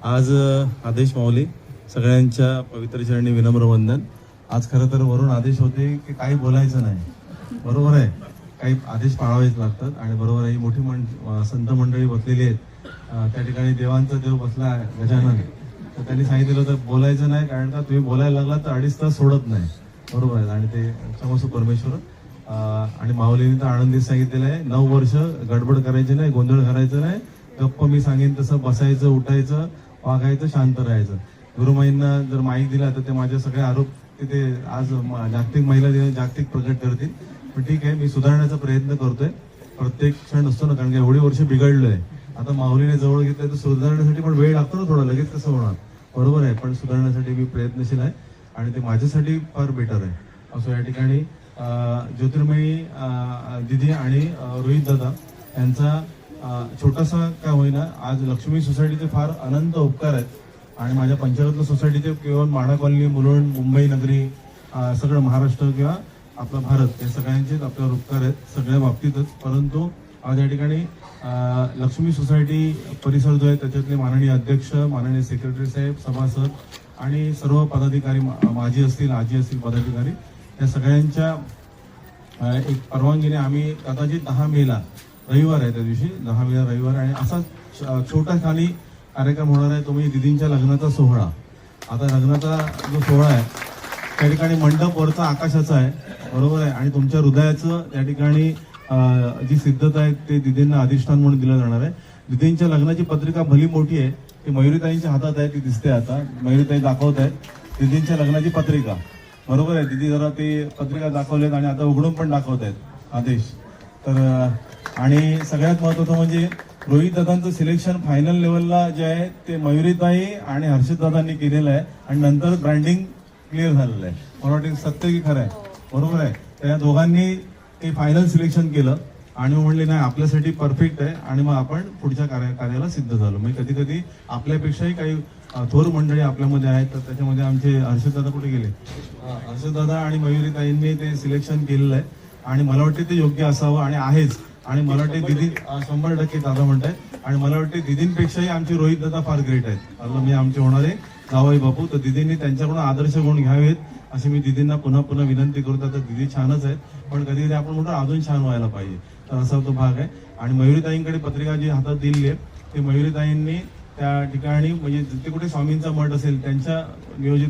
आज आदेश माऊली सगळ्यांच्या पवित्र चरणी विनम्र वंदन। आज खरं तर वरून आदेश होते की काही बोलायचं नाही, बरोबर आहे, काही आदेश पाळावेच लागतात आणि बरोबर आहे। ही मोठी संत मंडळी बसलेली आहेत, त्या ठिकाणी देवांचा देव बसला आहे गजानन, तर त्यांनी सांगितलं होतं बोलायचं नाही, कारण का तुम्ही बोलायला लागला तर 2.5 तास सोडत नाही, बरोबर आहे। आणि ते क्षमस्व परमेश्वर आणि माऊलीने तर आनंदीत सांगितलेलं आहे 9 वर्ष गडबड करायची नाही, गोंधळ करायचं नाही, गप्प मी सांगेन तसं बसायचं, उठायचं, वागायचं, शांत राहायचं। गुरुमाईंना जर माईक दिला तर ते माझे सगळे आरोप तिथे आज जागतिक महिला दिन जागतिक प्रकट करतील। पण ठीक आहे, मी सुधारण्याचा प्रयत्न करतोय, प्रत्येक क्षण असतो ना, कारण की एवढी वर्ष बिघडलोय। आता माऊलीने जवळ घेतलंय तर सुधारण्यासाठी पण वेळ लागतो ना थोडा, लगेच कसं होणार, बरोबर आहे। पण सुधारण्यासाठी मी प्रयत्नशील आहे आणि ते माझ्यासाठी फार बेटर आहे। असं या ठिकाणी ज्योतिर्मयी दिदी आणि रोहित दादा यांचा छोटासा काय होईना आज लक्ष्मी सोसायटीचे फार अनंत उपकार आहेत आणि माझ्या पंचरत्न सोसायटीचे केवळ माढा कॉलनी, मुलुंड, मुंबई नगरी, सगळं महाराष्ट्र किंवा आपला भारत हे सगळ्यांचेच आपल्यावर उपकार आहेत सगळ्या बाबतीतच। परंतु आज या ठिकाणी लक्ष्मी सोसायटी परिसर जो आहे त्याच्यातले माननीय अध्यक्ष, माननीय सेक्रेटरी साहेब, सभासद आणि सर्व पदाधिकारी, माजी असतील, आजी असतील पदाधिकारी, या सगळ्यांच्या एक परवानगीने आम्ही कदाचित 10 मेला रविवार आहे, त्या दिवशी 10 मेला रविवार, आणि असा छोटा खाली कार्यक्रम होणार आहे, तो म्हणजे दिदींच्या लग्नाचा सोहळा। आता लग्नाचा जो सोहळा आहे त्या ठिकाणी मंडप वरचा आकाशाचा आहे, बरोबर आहे, आणि तुमच्या हृदयाचं त्या ठिकाणी जी सिद्धता आहे ते दिदींना अधिष्ठान म्हणून दिलं जाणार आहे। दिदींच्या लग्नाची पत्रिका भली मोठी आहे, ती मयुरीताईंच्या हातात आहे, ती दिसते आता, मयुरीताई दाखवत आहेत दिदींच्या लग्नाची पत्रिका, बरोबर आहे। दिदी जरा ते पत्रिका दाखवलेत आणि आता उघडून पण दाखवत आहेत आदेश। तर आणि सगळ्यात महत्त्वाचं म्हणजे रोहित दादांचं सिलेक्शन फायनल लेवलला जे आहे ते मयुरीताई आणि हर्षद दादांनी केलेलं आहे आणि नंतर ब्रँडिंग क्लिअर झालेलं आहे। मला वाटतं सत्य की खरं आहे, बरोबर आहे। त्या दोघांनी ते फायनल सिलेक्शन केलं आणि म्हणले नाही आपल्यासाठी परफेक्ट आहे, आणि मग आपण पुढच्या कार्याला सिद्ध झालो। म्हणजे कधी कधी आपल्यापेक्षाही काही थोर मंडळी आपल्यामध्ये आहेत, तर त्याच्यामध्ये आमचे हर्षद दादा कुठे गेले, हर्षद दादा आणि मयुरीताईंनी ते सिलेक्शन केलेलं आहे आणि मला वाटते ते योग्य असावं आणि आहेच। आणि मला वाटते दिदी 100% दादा म्हणताय, आणि मला वाटते दिदींपेक्षाही आमचे रोहित दादा फार ग्रेट आहेत, म्हणजे आमचे होणारे जावई बापू, तर दिदींनी त्यांच्याकडून आदर्श गुण घ्यावेत अशी मी दिदींना पुन्हा पुन्हा विनंती करतो। तर दिदी छानच आहेत, पण कधी कधी आपण म्हणतो अजून छान व्हायला पाहिजे, तर असा तो भाग आहे। आणि मयुरीताईंकडे पत्रिका जी हातात दिली आहे ते मयुरीताईंनी त्या ठिकाणी म्हणजे जिथे कुठे स्वामींचा मठ असेल त्यांच्या नियोजित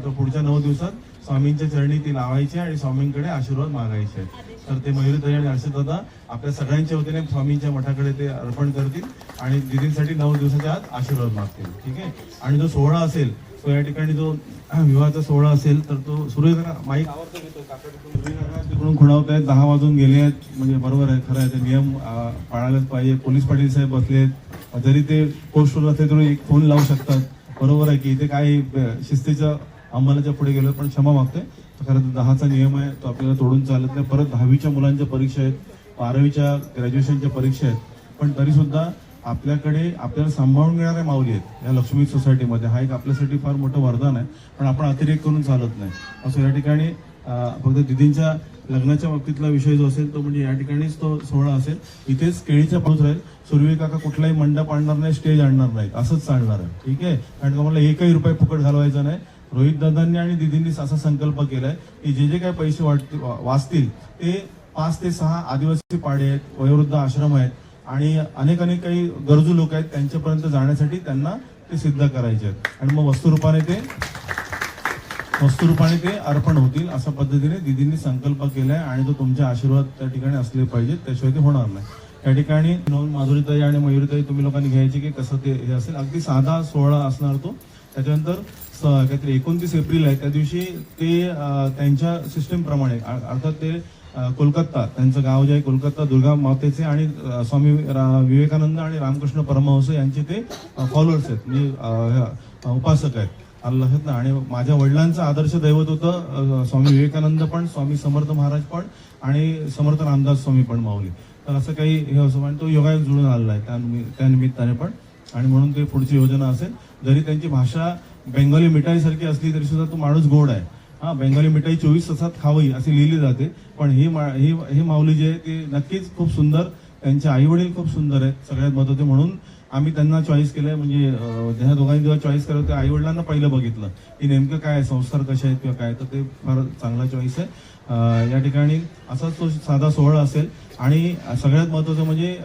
पुढच्या 9 दिवसात स्वामींच्या चरणी ती लावायची आणि स्वामींकडे आशीर्वाद मागायचे। तर ते मयुरीताई आणि हर्षद दादा आपल्या सगळ्यांच्या वतीने स्वामींच्या मठाकडे ते अर्पण करतील आणि दिदींसाठी 9 दिवसाच्या आत आशीर्वाद मागतील, ठीक आहे। आणि जो सोहळा असेल तो या ठिकाणी जो विवाहाचा सोहळा असेल तर तो सूर्यनगर माईक तिकडून खुणावत आहेत, 10 वाजून गेले आहेत, म्हणजे बरोबर आहे, खरं आहे, ते नियम पाळायलाच पाहिजे। पोलीस पाटील साहेब बसलेत, जरी ते पोस्टवर असले तरी एक फोन लावू शकतात, बरोबर आहे की इथे काही शिस्तीच्या अंमलाच्या पुढे गेलो, पण क्षमा मागतोय। खरं तर 10चा नियम आहे तो आपल्याला तोडून चालत नाही। परत 10वीच्या मुलांच्या परीक्षा आहेत, 12वीच्या ग्रॅज्युएशनच्या परीक्षा आहेत, पण तरी सुद्धा आपल्याकडे आपल्याला सांभाळून घेणारे माऊली आहेत या लक्ष्मी सोसायटीमध्ये, हा एक आपल्यासाठी फार मोठं वरदान आहे, पण आपण अतिरेक करून चालत नाही। असं या ठिकाणी फक्त दिदींच्या लग्नाच्या बाबतीतला विषय जो असेल तो म्हणजे या ठिकाणीच तो सोहळा असेल, इथेच केळीच्या पाऊस राहील, सुरवी काका कुठलाही मंडप आणणार नाही, स्टेज आणणार नाही, असंच चालणार आहे, ठीक आहे। कारण का मला 1ही रुपये फुकट घालवायचा नाही। रोहित दादांनी आणि दिदींनी असा संकल्प केलाय की जे जे काही पैसे वाचतील ते 5 ते 6 आदिवासी पाडे आहेत, वयोवृद्ध आश्रम आहेत आणि अनेक काही गरजू लोक आहेत त्यांच्यापर्यंत जाण्यासाठी त्यांना ते सिद्ध करायचे आहेत, आणि मग वस्तुरूपाने ते अर्पण होतील अशा पद्धतीने दिदींनी संकल्प केलाय आणि तो तुमचे आशीर्वाद त्या ठिकाणी असले पाहिजेत, त्याशिवाय ते होणार नाही। त्या ठिकाणी माधुरीताई आणि मयुरीताई तुम्ही लोकांनी घ्यायचे की कसं ते हे असेल, अगदी साधा सोहळा असणार तो। त्याच्यानंतर काहीतरी 29 एप्रिल आहे, त्या दिवशी ते त्यांच्या सिस्टीम प्रमाणे अर्थात ते कोलकाता, त्यांचं गाव जे आहे कोलकाता दुर्गा मातेचे आणि स्वामी विवेकानंद आणि रामकृष्ण परमहंस यांचे ते फॉलोअर्स आहेत, म्हणजे उपासक आहेत, आलं लक्षात ना। आणि माझ्या वडिलांचं आदर्श दैवत होतं स्वामी विवेकानंद पण, स्वामी समर्थ महाराज पण आणि समर्थ रामदास स्वामी पण माऊली, तर असं काही हे असं आणि तो योगायोग जुळून आलेला आहे त्या निमित्ताने पण, आणि म्हणून ते पुढची योजना असेल। जरी त्यांची भाषा बेंगॉली मिठाईसारखी असली तरी सुद्धा तो माणूस गोड आहे, हा। बेंगॉली मिठाई 24 तासात खावी अशी लिहिली जाते, पण ही माऊली जी आहे ती नक्कीच खूप सुंदर, त्यांचे आई वडील खूप सुंदर आहेत सगळ्यात महत्त्वाचे, म्हणून आम्ही त्यांना चॉईस केलंय, म्हणजे ह्या दोघांनी जेव्हा चॉईस केलं ते आई वडिलांना पहिलं बघितलं की नेमकं काय आहे, संस्कार कसे आहेत किंवा काय, तर ते फार चांगला चॉईस आहे. या ठिकाणी असाच तो साधा सोहळा असेल आणि सगळ्यात महत्त्वाचं म्हणजे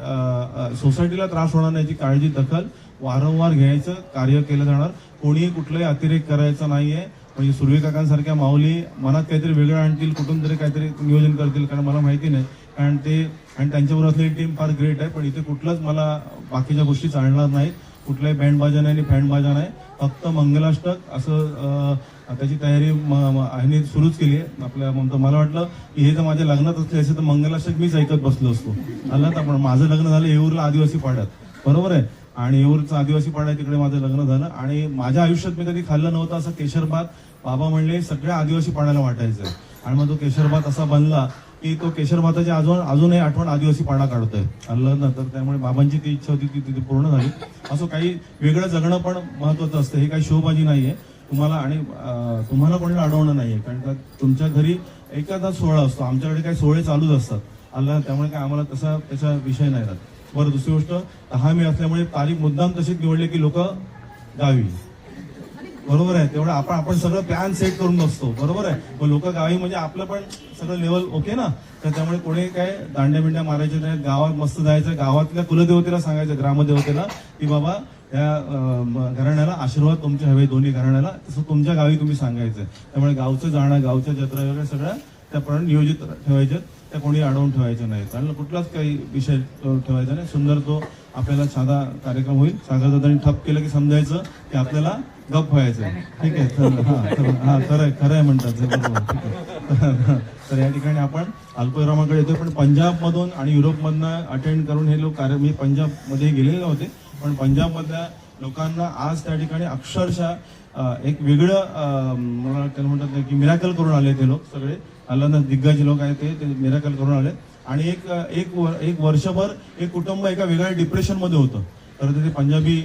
सोसायटीला त्रास होणार नाही याची काळजी दखल वारंवार घ्यायचं कार्य केलं जाणार. कोणीही कुठलाही अतिरेक करायचा नाहीये. म्हणजे सुर्वे काकांसारख्या माऊली मनात काहीतरी वेगळं आणतील, कुठून तरी काहीतरी नियोजन करतील, कारण मला माहिती नाही, कारण ते आणि त्यांच्याबरोबर असलेली टीम फार ग्रेट आहे. पण इथे कुठलंच मला बाकीच्या गोष्टी चालणार नाहीत, कुठलाही बँड बाजा नाही आणि फँड बाजा नाही, फक्त मंगलाष्टक असं त्याची तयारी ह्यांनी सुरूच केली आहे आपल्या. म्हणतो मला वाटलं की हे जर माझ्या लग्नात असले असे तर मंगलाष्टक मीच ऐकत बसलो असतो. आला तर पण माझं लग्न झालं येऊरला आदिवासी पाड्यात, बरोबर आहे, आणि येऊरचं आदिवासी पाडा तिकडे माझं लग्न झालं. आणि माझ्या आयुष्यात मी कधी खाल्लं नव्हतं असं केशरभात. बाबा म्हणले सगळ्या आदिवासी पाड्याला वाटायचं, आणि मग तो केशरभात असा बनला की तो केशरभाताची अजूनही आठवण आदिवासी पाडा काढतोय आलं ना. तर त्यामुळे बाबांची ती इच्छा होती ती तिथे पूर्ण झाली. असं काही वेगळं जगणं पण महत्वाचं असतं. हे काही शोबाजी नाहीये तुम्हाला, आणि तुम्हाला कोणी अडवणं नाहीये, कारण का तुमच्या घरी एखादा सोहळा असतो, आमच्याकडे काही सोहळे चालूच असतात आलं. त्यामुळे काय आम्हाला त्याचा विषय नाही राहत. बरं, दुसरी गोष्ट 10 मे असल्यामुळे तारीख मुद्दाम तशीच निवडली की लोक गावी, बरोबर आहे, तेवढं आपण सगळं प्लॅन सेट करून बसतो, बरोबर आहे. मग लोक गावी म्हणजे आपलं पण सगळं लेवल ओके ना. तर त्यामुळे कोणी काय दांड्या बिंड्या मारायचे नाही, गावात मस्त जायचं, गावातल्या कुलदेवतेला सांगायचं, ग्रामदेवतेला की बाबा या घराण्याला आशीर्वाद तुमचे हवे, दोन्ही घराण्याला, तसं तुमच्या गावी तुम्ही सांगायचं. त्यामुळे गावचं जाणं, गावच्या जत्रा वगैरे सगळ्या त्याप्रमाणे नियोजित ठेवायच्या, त्या कोणी अडवून ठेवायचं नाही, कारण कुठलाच काही विषय ठेवायचा नाही. सुंदर तो आपल्याला साधा कार्यक्रम होईल. सागरदादांनी ठप केलं की समजायचं की आपल्याला गप व्हायचं, ठीक आहे. खरं आहे म्हणतात, बरोबर, ठीक आहे. तर या ठिकाणी आपण अल्पविरामाकडे येतोय, पण पंजाबमधून आणि युरोपमधनं अटेंड करून हे लोक मी पंजाबमध्ये गेलेले होते, पण पंजाबमधल्या लोकांना आज त्या ठिकाणी अक्षरशः एक वेगळं मला त्याला म्हणतात की मिराकल करून आले ते लोक सगळे. अल्लाह दिग्गज लोक आहेत ते मिराकल करून आले. आणि एक वर्षभर एक कुटुंब एका वेगळ्या डिप्रेशनमध्ये होतं. तर ते पंजाबी,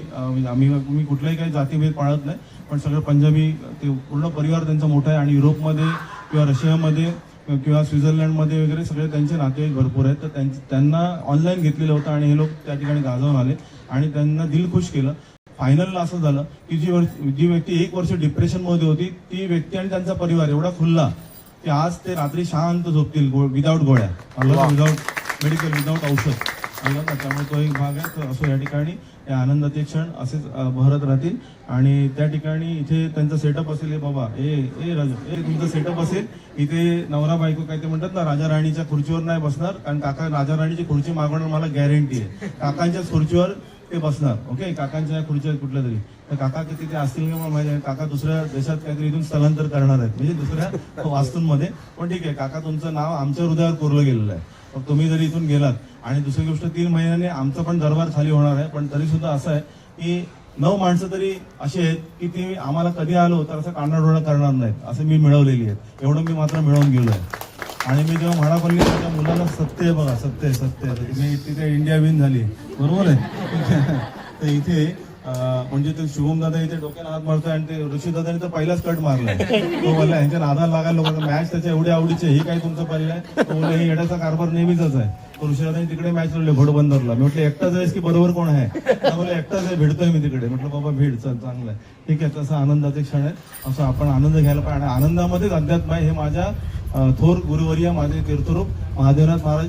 मी कुठलाही काही जातीभेद पाळत नाही, पण सगळं पंजाबी ते पूर्ण परिवार त्यांचा मोठा आहे. आणि युरोपमध्ये किंवा रशियामध्ये किंवा स्वित्झर्लंडमध्ये वगैरे सगळे त्यांचे नातेवाईक भरपूर आहेत. तर त्यांना ऑनलाईन घेतलेलं होतं आणि हे लोक त्या ठिकाणी गाजवून आले आणि त्यांना दिल खुश केलं. फायनलला असं झालं की जी व्यक्ती 1 वर्ष डिप्रेशनमध्ये होती ती व्यक्ती आणि त्यांचा परिवार एवढा खुलला की आज ते रात्री शांत झोपतील विदाऊट गोळ्या, विदाऊट मेडिकल, विदाऊट औषध. त्यामुळे तो एक भाग आहे. तर असो या ठिकाणी या आनंदाचे क्षण असेच बहरत राहतील. आणि त्या ठिकाणी इथे त्यांचा सेटअप असेल, बाबा तुमचं सेटअप असेल इथे. नवरा बायको काय ते म्हणतात ना, राजा राणीच्या खुर्चीवर नाही बसणार, कारण काका राजा राणीची खुर्ची मागवणार मला गॅरंटी आहे. काकांच्याच खुर्चीवर ते बसणार, ओके. काकांच्या खुर्च्या कुठल्या तरी, तर काका तिथे असतील का मला माहिती आहे. काका दुसऱ्या देशात काहीतरी इथून स्थलांतर करणार आहेत, म्हणजे दुसऱ्या वास्तूंमध्ये. पण ठीक आहे, काका तुमचं नाव आमच्या हृदयावर कोरलं गेलेलं आहे. मग तुम्ही जरी इथून गेलात. आणि दुसरी गोष्ट 3 महिन्याने आमचा पण दरबार खाली होणार आहे. पण तरी सुद्धा असं आहे की 9 माणसं तरी अशी आहेत की ती आम्हाला कधी आलो तर असं कानाडोळा करणार नाहीत, असं मी मिळवलेली आहेत. एवढं मी मात्र मिळवून गेलो आहे. आणि मी जेव्हा म्हणापल्ली माझ्या मुलाला सत्य आहे, बघा सत्य आहे, तुम्ही तिथे इंडिया विन झाली, बरोबर आहे. तर इथे म्हणजे ते शुभम दादा इथे डोक्याला हात मारतोय आणि ते ऋषी दादाने तर पहिलाच कट मारलाय. तो बोलला ह्यांच्या नादाला लागायला लोक, मॅच त्याच्या एवढ्या आवडीचे, हे काय तुमचं पहिलं आहे. तो बोलला हे येण्याचा कारभार नेहमीच आहे. तो ऋषी दादाने तिकडे मॅच लावले घोडबंदरला. मी म्हटलं एकटाच आहेस की बरोबर कोण आहे. बोलला एकटाच आहे, भेटतोय मी तिकडे. म्हटलं बाबा भेट, चल चांगलं आहे, ठीक आहे. तसं आनंदाचे क्षण आहे, असं आपण आनंद घ्यायला पाहिजे. आणि आनंदामध्येच अध्यात्म आहे. हे माझ्या थोर गुरुवर्य माझे तीर्थरूप महादेवनाथ महाराज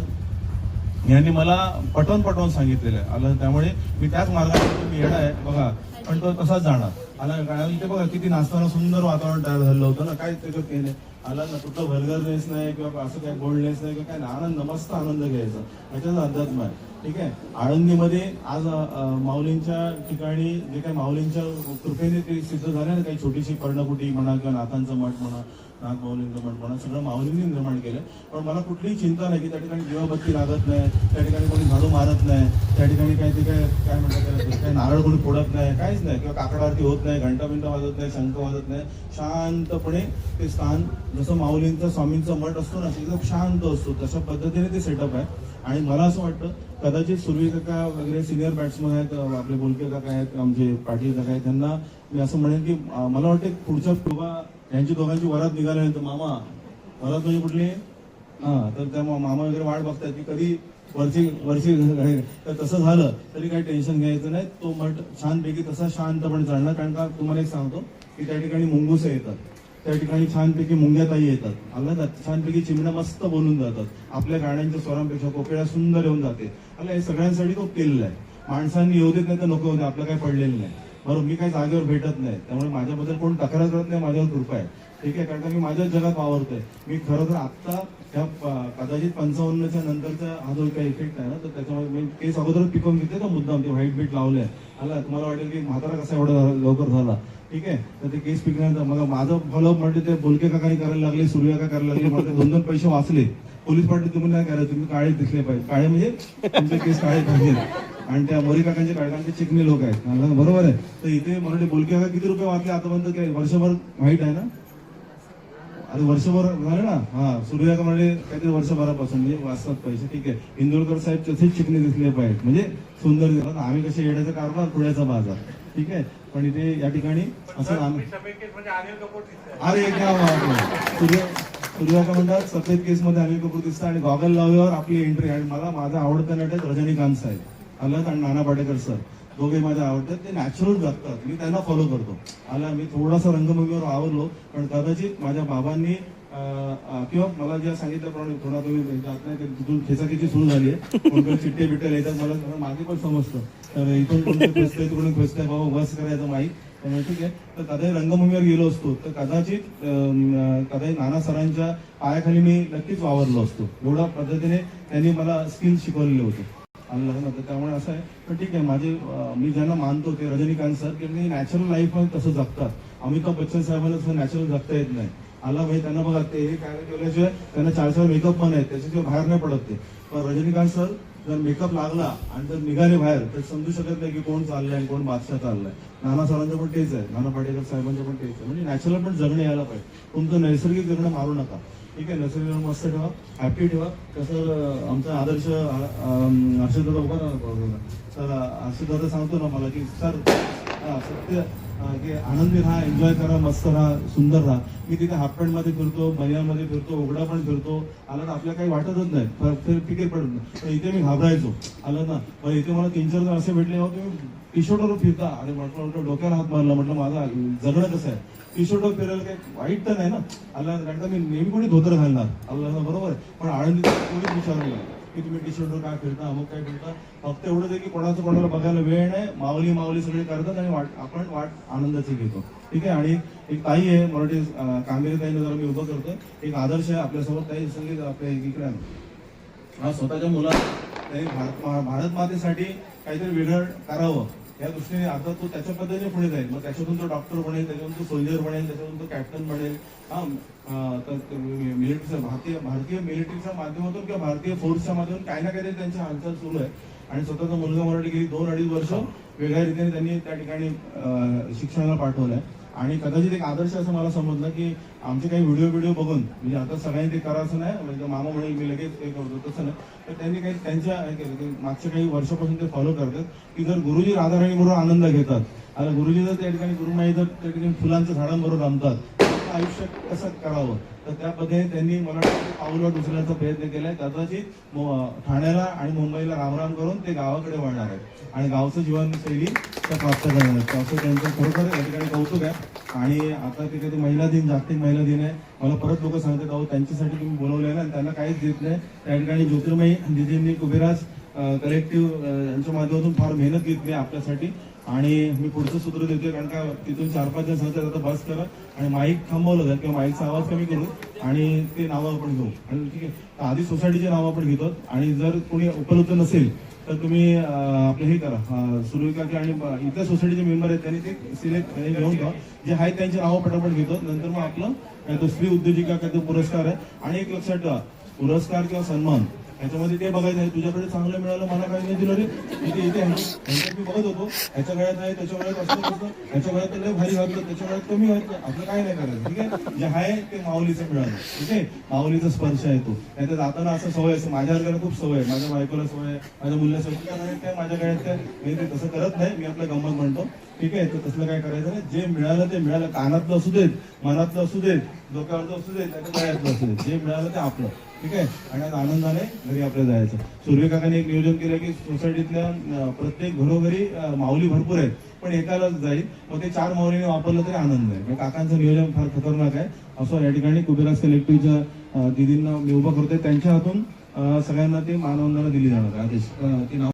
यांनी मला पटवून सांगितलेलं आहे आलं. त्यामुळे मी त्याच मार्गाने मी येणार आहे बघा, पण तो तसाच जाणार आला. कारण ते बघा किती नाचताना सुंदर वातावरण तयार झालं होतं ना, काय त्याच्यात केलं आला ना, कुठं व्हल्गरनेस नाही किंवा असं काही बोल्डनेस नाही किंवा काय, आनंद, मस्त आनंद घ्यायचा, याच्याच अध्यात्म आहे, ठीक आहे. आळंदीमध्ये आज माऊलींच्या ठिकाणी जे काही माऊलींच्या कृपेने ते सिद्ध झाले ना, काही छोटीशी पर्णकुटी म्हणा किंवा नाथांचं मठ म्हणा, नाथ माऊलींचं मठ म्हणा, सगळं माऊलींनी निर्माण केलं. पण मला कुठलीही चिंता नाही की त्या ठिकाणी दिवाबत्ती लागत नाही, त्या ठिकाणी कोणी झाडू मारत नाही, त्या ठिकाणी काही ते काय म्हणतात काही नारळ कोणी फोडत नाही, काहीच नाही, किंवा काकड आरती होत नाही, घंटा बिंटा वाजत नाही, शंख वाजत नाही. शांतपणे ते स्थान, जसं माऊलींचा स्वामींचा मठ असतो ना, एकदम शांत असतो, तशा पद्धतीने ते सेटअप आहे. आणि मला असं वाटतं कदाचित सुर्वे काका वगैरे सिनियर बॅट्समन आहेत, आपले बोलके काका आहेत, आमचे पाटील काका आहेत, त्यांना मी असं म्हणेन की मला वाटतं पुढच्या किंवा यांची दोघांची वरात निघाल्यानंतर मामा वरात म्हणजे कुठली तर त्या मामा वगैरे वाट बघतायत की कधी वरची वरची तर तसं झालं तरी काही टेन्शन घ्यायचं नाही. तो मठ छानपैकी तसा शांतपणे चालणार. कारण का तुम्हाला एक सांगतो की त्या ठिकाणी मुंगुसे येतात, त्या ठिकाणी छानपैकी मुंग्याताई येतात, आलं ना, छानपैकी चिमण्या मस्त बोलून जातात. आपल्या गाण्यांच्या स्वरांपेक्षा कोकिळा सुंदर येऊन जाते. आलं, हे सगळ्यांसाठी तो केलेला आहे. माणसांनी येऊ देत नाही तर नको होते, आपलं काही पडलेलं नाही. बरोबर, मी काही जागेवर भेटत नाही, त्यामुळे माझ्याबद्दल कोण तक्रार करत नाही, माझ्यावर कृपा आहे. ठीक आहे, कारण का मी माझ्याच जगात वावरतोय. मी खरं तर आत्ता त्या कदाचित 55च्या नंतरचा हा जो काही इफेक्ट आहे ना, तर त्याच्यामुळे मी केस अगोदरच पिकवून घेते का मुद्दाम ते व्हाईट बीट लावलंय. आला तुम्हाला वाटेल की म्हातारा कसा एवढा लवकर झाला. ठीक आहे, तर ते केस पिकल्यानंतर मग माझं फॉलोअप म्हणजे ते बोलके का काही करायला लागले, सूर्या का करायला लागले, मला 2-2 पैसे वाचले. पोलीस पार्टी तुम्ही नाही करायचं, तुम्ही काळे दिसले पाहिजे. काळे म्हणजे तुमचे केस काळे पाहिजे. आणि त्या मोरी काकांचे काळे, कारण ते चिकणी लोक आहेत, बरोबर आहे. तर इथे मला बोलके काका किती रुपये वाचले आतापर्यंत, काय वर्षभर व्हाईट आहे ना, अरे वर्षभर झाले ना. हा, सूर्या का म्हणजे काहीतरी वर्षभरापासून म्हणजे वाचतात पैसे. ठीक आहे, इंदोरकर साहेब तसेच चिकणी दिसले पाहिजे, म्हणजे सुंदर दिसतात. आम्ही कसे येण्याचा कारभार, थोड्याचा बाजार. ठीक आहे, पण इथे या ठिकाणी असं अरे क्या बात आहे. सूर्या का म्हणतात सफेद केस मध्ये अनिल कपूर दिसतात आणि गॉगल लावल्यावर आपली एंट्री. आणि मला माझा आवडता नट आहे रजनीकांत साहेब, आला, आणि नाना पाटेकर सर, दोघे माझ्या आवडतात. ते नॅचरल जगतात, मी त्यांना फॉलो करतो. आला, मी थोडासा रंगभूमीवर आवडलो, पण कदाचित माझ्या बाबांनी किंवा मला जे सांगितल्याप्रमाणे थोडा तुम्ही जात नाही, तिथून खेचाखेची सुरू झाली आहे. कोणकडे चिट्टे बिट्टे येतात, मला मागे पण समजतं. तर इथून कोणते फेसतंय, तिकडून फेसतंय, बाबा बस करायचं माहीत. ठीक आहे, तर कदाचित रंगभूमीवर गेलो असतो तर कदाचित नाना सरांच्या पायाखाली मी नक्कीच वावरलो असतो. एवढ्या पद्धतीने त्यांनी मला स्किल शिकवलेले होते. तर त्यामुळे असं आहे. पण ठीक आहे, माझे मी ज्यांना मानतो ते रजनीकांत सर, की मी नॅचरल लाईफ मध्ये तसं जगतात. अमिताभ बच्चन साहेबांना तसं नॅचरल जगता येत नाही. आला भाई, त्यांना बघा ते हे काय केल्याशिवाय त्यांना 4 मेकअप पण आहेत, त्याच्याशिवाय बाहेर नाही पडत ते. पण रजनीकांत सर जर मेकअप लागला आणि जर निघाले बाहेर तर समजू शकत नाही की कोण चाललंय कोण बादशाह चाललाय. नाना सरांचं पण तेच आहे, नाना पाटेकर साहेबांचं पण तेच आहे. म्हणजे नॅचरल पण जगणं यायला पाहिजे. तुमचं नैसर्गिक जगणं मारू नका. ठीक आहे, नैसर्गिक मस्त ठेवा, हॅपी ठेवा. कसं आमचा आदर्श हर्षदादा उभा तर हर्षदादा सांगतो ना मला की सर सत्य की आनंदी राहा, एन्जॉय करा, मस्त राहा, सुंदर राहा. मी तिथे हाफ पॅन्ट मध्ये फिरतो, बनियानमध्ये फिरतो, उघडा पण फिरतो. आलं ना, आपल्याला काही वाटतच नाही, फिकीर पडत नाही. पण इथे मी घाबरायचो. आलं ना, पण इथे मला 3-4 जण असे भेटले, तुम्ही टी शर्टवर फिरता. आणि म्हटलं डोक्याला हात मारला, म्हटलं माझा जगणं कसं आहे, टी शर्टवर फिरायला काही वाईट तर नाही ना. आलं, कारण का मी नेहमी कोणी धोतर घालणार, आलं ना, बरोबर आहे. पण आळंदीत कोणीच विचारलं की तुम्ही टी शर्टवर काय फिरता, अमुक काय फिरता. फक्त एवढंच आहे की कोणाचं कोणाला बघायला वेळ नाही, माऊली सगळे करतात आणि आपण वाट आनंदाची घेतो. ठीक आहे, आणि एक ताई आहे मराठी कामेरी ताईनं जरा मी उभं करतोय. एक आदर्श आहे आपल्यासोबत, ताई संगीत आपल्या इकडे हा स्वतःच्या त्यांनी भारत मातेसाठी काहीतरी वेगळं करावं या दृष्टीने. आता तो त्याच्या पद्धतीने पुढे जाईल. मग त्याच्यातून तो डॉक्टर बनेल, त्याच्यातून तो सोल्जर बनेल, त्याच्यातून तो कॅप्टन बनेल. तर मिलिटरीचं भारतीय मिलिटरीच्या माध्यमातून किंवा भारतीय फोर्सच्या माध्यमातून काही ना काहीतरी त्यांची हालचाल सुरू आहे. आणि स्वतःचा मुलगा मराठी गेली 2-2.5 वर्ष वेगळ्या रीतीने त्यांनी त्या ठिकाणी शिक्षणाला पाठवलंय. आणि कदाचित एक आदर्श असं मला समजलं की आमचे काही व्हिडिओ बघून, म्हणजे आता सगळ्यांनी ते करायचं नाही, म्हणजे मामा म्हणेल मी लगेच हे करतो तसं नाही. तर त्यांनी काही त्यांच्या मागच्या काही वर्षापासून ते फॉलो करतात की जर गुरुजी राधाराणी बरोबर आनंद घेतात, आता गुरुजी जर त्या ठिकाणी गुरुमाई जर त्या ठिकाणी फुलांच्या झाडांबरोबर रमतात, आयुष्य कसं करावं. तर त्या पद्धतीने त्यांनी मला पाऊलवाट उचलण्याचा प्रयत्न केलाय. कदाचित ठाण्याला आणि मुंबईला रामराम करून ते गावाकडे वळणार आहे आणि गावचं जीवनशैली त्या प्राप्त करणार आहे. असं त्यांचं खरोखर या ठिकाणी कौतुक आहे. आणि आता तिथे महिला दिन, जागतिक महिला दिन आहे. मला परत लोक सांगतात अहो त्यांच्यासाठी तुम्ही बोलवलेलं आणि त्यांना काहीच देत नाही. त्या ठिकाणी ज्योतिर्मयी दिदींनी कुबेराज कलेक्टिव्ह यांच्या माध्यमातून फार मेहनत घेतली आपल्यासाठी. आणि मी पुढचं सूत्र देतोय, कारण का तिथून 4-5 जण सांगतात आता बस करा आणि माईक थांबवलं जाईल किंवा माईकचा आवाज कमी करू आणि ते नावं आपण घेऊ. आणि ठीक आहे, आधी सोसायटीचे नावं आपण घेतो. आणि जर कोणी उपलब्ध नसेल तर तुम्ही आपलं हे करा, सुरुवात आणि इतर सोसायटीचे मेंबर आहेत त्यांनी ते सिलेक्ट घेऊन ठेवा. जे आहेत त्यांची नावं पटापट घेतो. नंतर मग आपलं तो स्त्री उद्योजिका काय तो पुरस्कार आहे. आणि एक लक्षात ठेवा, पुरस्कार किंवा सन्मान ह्याच्यामध्ये ते बघायचं आहे, तुझ्याकडे चांगलं मिळालं मला काही नाही दिलं रे, इथे मी बघत होतो ह्याच्या गळ्यात आहे, त्याच्या गळ्यात असं कसं, ह्याच्या गळ्यात लय भारी घातलं, त्याच्या गळ्यात कमी घातलं, आपलं काय नाही करायचं. ठीक आहे, जे आहे ते माऊलीचं मिळालं. ठीक आहे, माऊलीचा स्पर्श आहे तो. नाहीतर जाताना असं सवय असते, माझ्या गळ्याला खूप सवय आहे, माझ्या बायकोला सवय आहे, माझ्या मुलाला सवय काय माझ्या गळ्यात काय, मी ते तसं करत नाही, मी आपलं गंमत म्हणतो. ठीक आहे. तर तसलं काय करायचं नाही. जे मिळालं ते मिळालं, कानातलं असू देत, मनातलं असू देत, डोक्यावरचं असू देत, नाही गळ्यातलं असू देत, जे मिळालं ते आपलं, ठीक आहे. आणि आज आनंदाने घरी आपल्या जायचं. सुर्वेकाकाने एक नियोजन केलं की सोसायटीतल्या प्रत्येक घरोघरी माऊली भरपूर आहेत, पण एकालाच जाईल. मग ते 4 माऊलीने वापरलं तरी आनंद आहे. काकांचं नियोजन फार खतरनाक आहे. असं या ठिकाणी कुबेरास कलेक्टिव्हच्या दिदींना मी उभं करतोय, त्यांच्या हातून सगळ्यांना ती मानवंदना दिली जाणार आहे. आदेश ती नाव